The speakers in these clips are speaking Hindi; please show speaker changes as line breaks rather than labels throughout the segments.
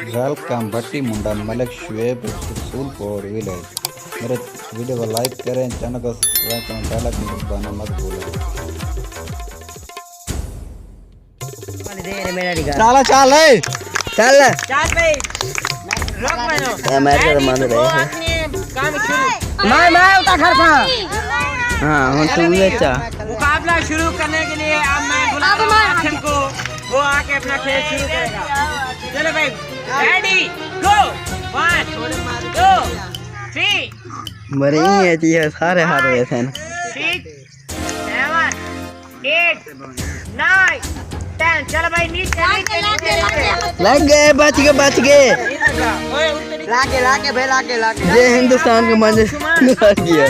वेलकम भट्टी मुंडा मलिक शुएब रसूलपुर विलेज। मेरे वीडियो को लाइक करें, चैनल को सब्सक्राइब करें, बेल आइकन दबाना मत भूलें।
चल चल चल
चल भाई रोक मनो
मैं तो मान रहे हैं
काम शुरू
मैं उठा खर्चा हां हम तू बेचा
मुकाबला शुरू करने के लिए अब मैं बुलाता हूं एक्शन को, वो आके अपना खेल शुरू करेगा। चलो भाई रेडी गो 1 2 3
मरे ही है जी सारे हार हुए थे
6 7 8 9 10। चलो भाई नीचे
लग गए, बच गए
लाके भाई
ये हिंदुस्तान का मंदिर गया।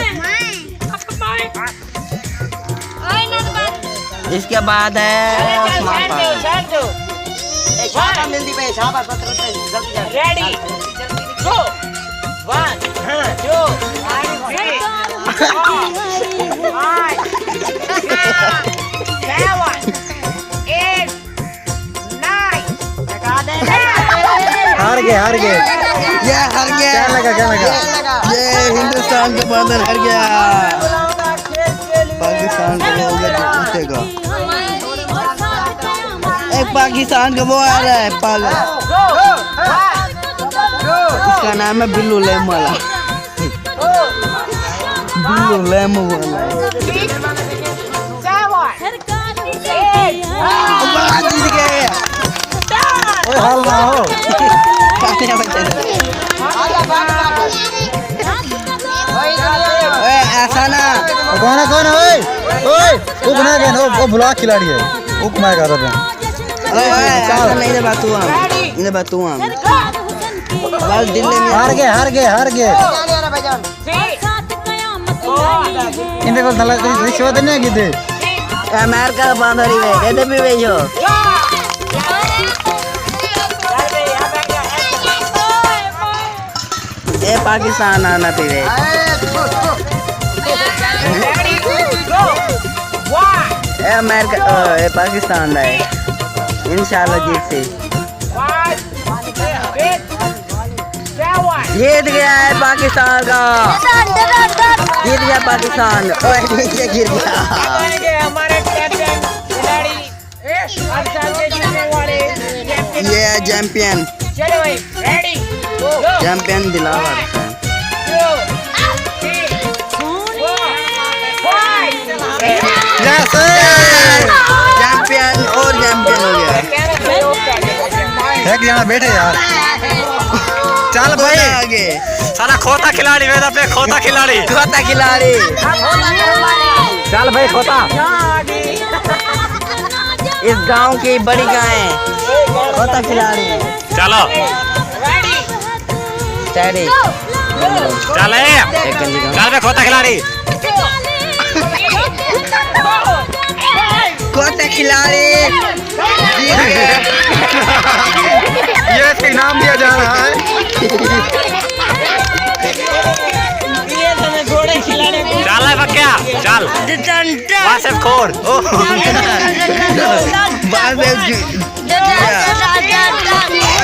इसके बाद है आसमान
रेडी गो 1 2 3
हार गए
ये हार गया।
क्या लगा
ये हिंदुस्तान का बंदर हार गया, पाकिस्तान का हो गया जीतेगा। एक पाकिस्तान का वो आ रहा है पागल, इसका नाम है बिल्लू लेम वाला। बिल्लू लेम वाला जीत गए।
हाल ना हो
ऐसा ना
कौन है ओए वो बना गया ना, वो ब्लॉक खिलाड़ी है, वो कमाए कर रहे हैं।
नहीं बात हुआ बस दिल्ली में
हार गए इनके को थला रिश्वत नहीं की थी।
अमेरिका का बांधरी में कहते भी भेजो। ये पाकिस्तान आना चाहिए। ये अमेरिका ये पाकिस्तान है, इंशाल्लाह जीत गया है पाकिस्तान का, जीत गया पाकिस्तान। ओए नीचे गिर गया।
हमारे कैप्टन खिलाड़ी
ये है चैंपियन,
चलो भाई रेडी गो
चैंपियन दिलावर है। चैंपियन और चैंपियन हो गया।
एक जना बैठे यार,
चल भाई आगे
सारा खोता खिलाड़ी मेरा पे खोता खिलाड़ी
चल भाई खोता।
इस गांव की बड़ी गाय खोता खिलाड़ी।
चलो
स्टडी
चले चल पे खोता खिलाड़ी
खोता खिलाड़ी
ये तो इनाम दिया जा रहा है।
घोड़े खिलाने को
चल है क्या चल वासिफ खोर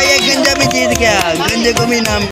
ये गंजा भी जीत गया, गंजे को भी नाम